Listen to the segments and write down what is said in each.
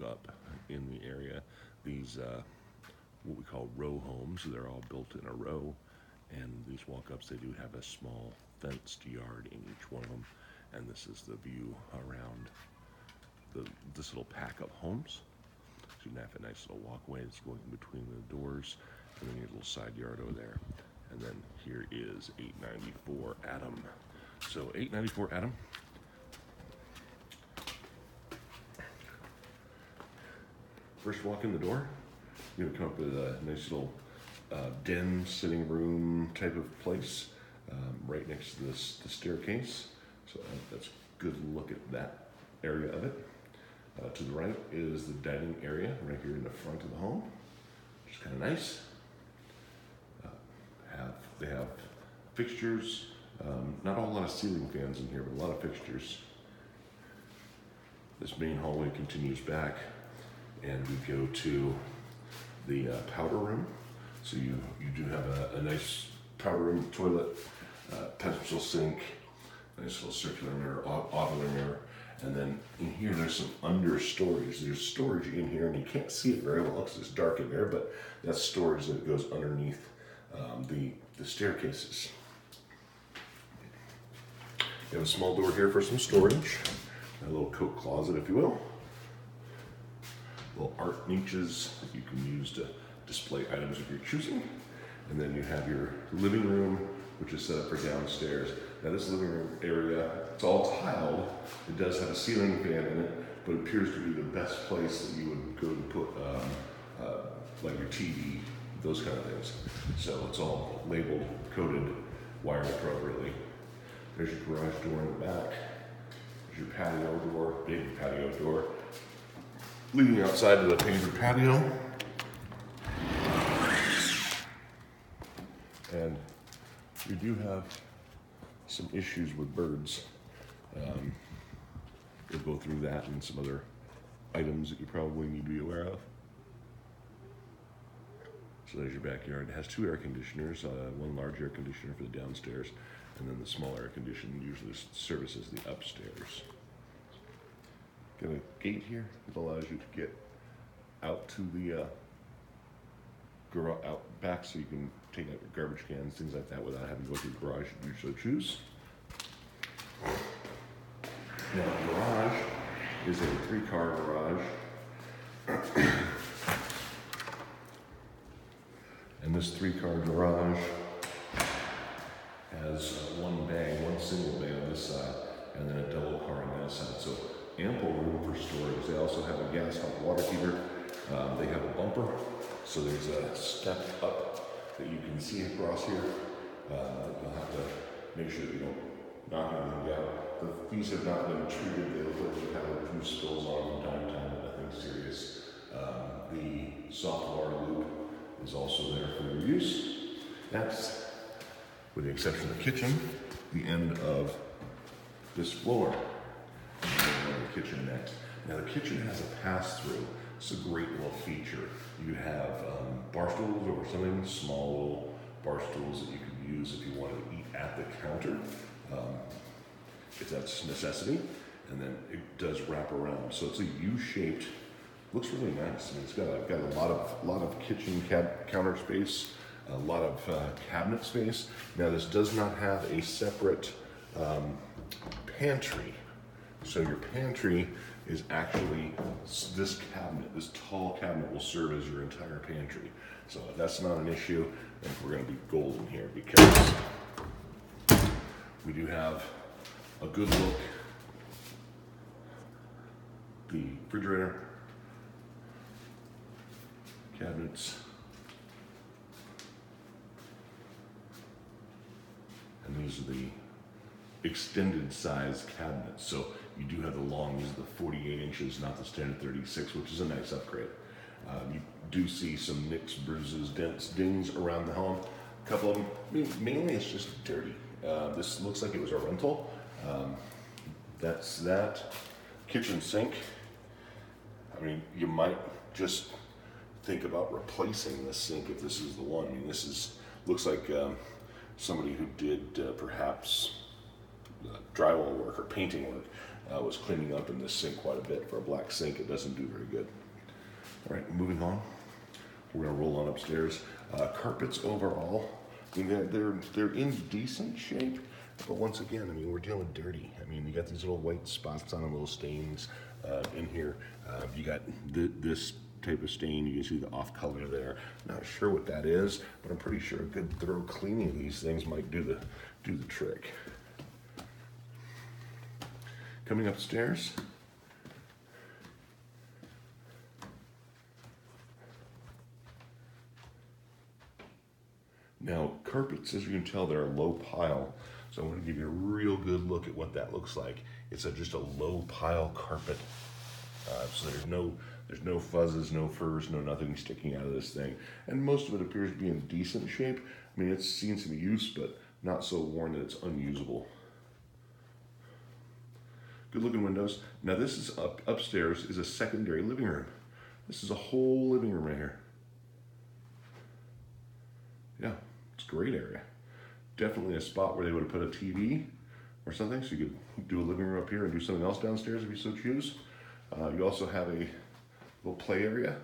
up in the area. These what we call row homes. They're all built in a row, and these walk-ups they do have a small fenced yard in each one of them. And this is the view around this little pack of homes. So you can have a nice little walkway that's going between the doors, and then your little side yard over there. And then here is 894 Adam. So 894 Adam. First walk in the door, you're gonna come up with a nice little den, sitting room type of place, right next to the staircase. So that's a good look at that area of it. To the right is the dining area right here in the front of the home, which is kind of nice. They have fixtures, not a whole lot of ceiling fans in here, but a lot of fixtures. This main hallway continues back, and we go to the powder room. So you do have a nice powder room, toilet, pencil sink, nice little circular mirror, ovular mirror. And then in here, there's some under storage. There's storage in here, and you can't see it very well because it's dark in there, but that's storage that goes underneath the staircases. You have a small door here for some storage, a little coat closet, if you will. Little art niches that you can use to display items if you're choosing. And then you have your living room, which is set up for downstairs. Now this living room area, it's all tiled. It does have a ceiling fan in it, but it appears to be the best place that you would go to put like your TV, those kind of things. So it's all labeled, coded, wired appropriately. There's your garage door in the back. There's your patio door, big patio door, leading outside to the painted patio. And we do have some issues with birds. We'll go through that and some other items that you probably need to be aware of. So there's your backyard. It has two air conditioners, one large air conditioner for the downstairs, and then the small air conditioner usually services the upstairs. Got a gate here that allows you to get out to the garage, out back, so you can take out your garbage cans, things like that, without having to go through the garage if you so choose. Now, the garage is a 3-car garage. And this 3-car garage has one single bay on this side, and then a double car on that side. So ample room for storage. They also have a gas hot water heater. They have a bumper, so there's a step up that you can see across here. You'll have to make sure that you don't knock anything down. These have not been treated. They look like they've had a few spills on them from time to time, but nothing serious. The soft water loop is also there for your use. That's, with the exception of the kitchen, the end of this floor. The kitchen next. Now the kitchen has a pass-through. It's a great little feature. You have bar stools or something, small little bar stools that you can use if you want to eat at the counter, if that's a necessity. And then it does wrap around, so it's a U-shaped. Looks really nice. I mean, it's got a lot of kitchen counter space, a lot of cabinet space. Now this does not have a separate pantry. So your pantry is actually this cabinet. This tall cabinet will serve as your entire pantry. So that's not an issue. And we're going to be golden here because we do have a good look. The refrigerator, cabinets, and these are the extended size cabinets. So you do have the long, these are the 48 inches, not the standard 36, which is a nice upgrade. You do see some nicks, bruises, dents, dings around the home. A couple of them, mainly it's just dirty. This looks like it was a rental. That's that. Kitchen sink. I mean, you might just think about replacing this sink if this is the one. I mean, looks like somebody who did perhaps drywall work or painting work was cleaning up in this sink quite a bit. For a black sink, it doesn't do very good. All right, moving on. We're gonna roll on upstairs. Carpets overall, I mean, they're in decent shape, but once again, I mean, we're dealing dirty. I mean, you got these little white spots on them, little stains in here. You got this type of stain. You can see the off color there. Not sure what that is, but I'm pretty sure a good thorough cleaning of these things might do the trick. Coming upstairs. Now, carpets, as you can tell, they're a low pile. So I'm going to give you a real good look at what that looks like. It's just a low pile carpet. So there's no fuzzes, no furs, no nothing sticking out of this thing. And most of it appears to be in decent shape. I mean, it's seen some use, but not so worn that it's unusable. Good looking windows. Now this is upstairs is a secondary living room. This is a whole living room right here. Yeah, it's a great area. Definitely a spot where they would have put a TV or something, so you could do a living room up here and do something else downstairs if you so choose. You also have a little play area,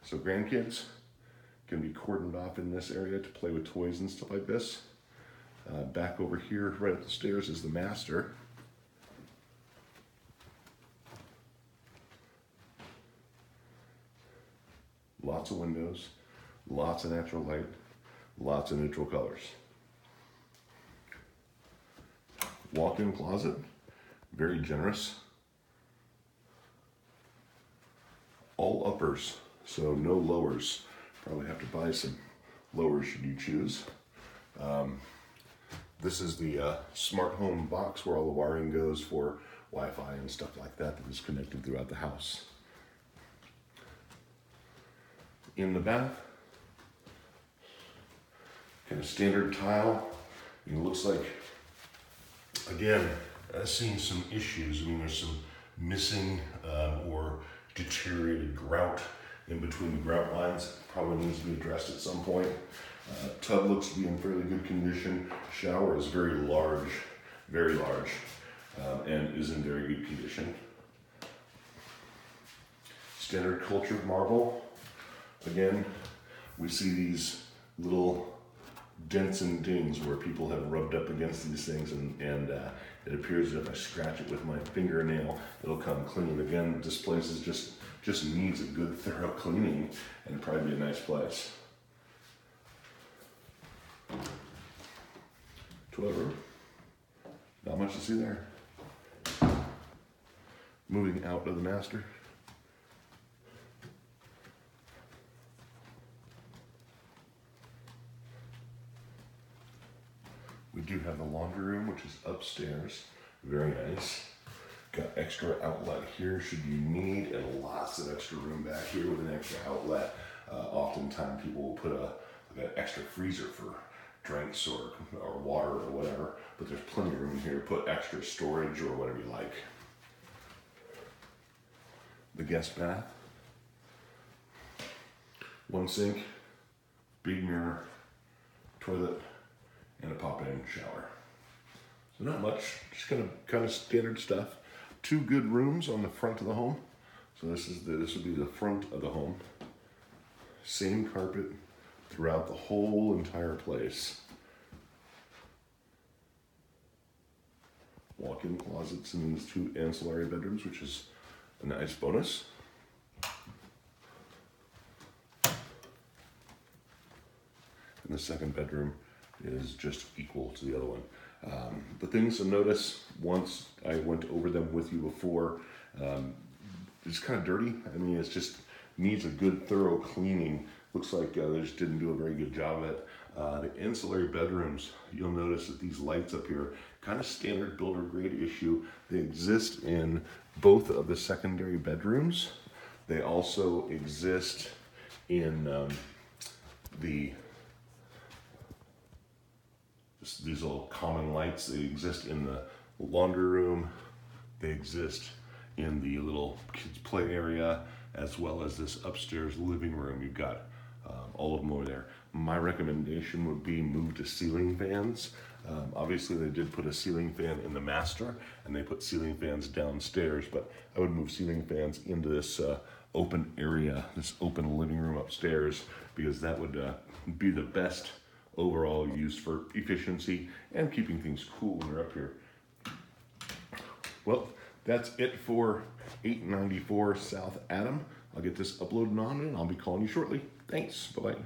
so grandkids can be cordoned off in this area to play with toys and stuff like this. Back over here, right up the stairs, is the master. Lots of windows, lots of natural light, lots of neutral colors. Walk-in closet, very generous. All uppers, so no lowers. Probably have to buy some lowers should you choose. This is the smart home box where all the wiring goes for Wi-Fi and stuff like that that is connected throughout the house. In the bath, kind of standard tile. It looks like, again, I've seen some issues. I mean, there's some missing or deteriorated grout in between the grout lines. Probably needs to be addressed at some point. Tub looks to be in fairly good condition. Shower is very large, and is in very good condition. Standard cultured marble. Again, we see these little dents and dings where people have rubbed up against these things, and it appears that if I scratch it with my fingernail, it'll come clean. Again, this place is just needs a good thorough cleaning, and it'd probably be a nice place. Toilet room, not much to see there. Moving out of the master. We do have the laundry room, which is upstairs. Very nice. Got extra outlet here should you need, and lots of extra room back here with an extra outlet. Oftentimes people will put an extra freezer for drinks or water or whatever, but there's plenty of room here to put extra storage or whatever you like. The guest bath. One sink, big mirror, toilet, and a pop-in shower. So not much, just kind of standard stuff. Two good rooms on the front of the home. So this would be the front of the home. Same carpet throughout the whole entire place. Walk-in closets in these two ancillary bedrooms, which is a nice bonus. And the second bedroom is just equal to the other one. The things to notice, once I went over them with you before, it's kind of dirty. I mean, it just needs a good thorough cleaning. Looks like they just didn't do a very good job of it. The ancillary bedrooms, you'll notice that these lights up here, kind of standard builder grade issue. They exist in both of the secondary bedrooms. They also exist in these little common lights. They exist in the laundry room. They exist in the little kids play area, as well as this upstairs living room. You've got All of them over there. My recommendation would be move to ceiling fans. Obviously, they did put a ceiling fan in the master, and they put ceiling fans downstairs, but I would move ceiling fans into this open area, this open living room upstairs, because that would be the best overall use for efficiency and keeping things cool when you're up here. Well, that's it for 894 South Adam. I'll get this uploaded on and I'll be calling you shortly. Thanks. Bye-bye.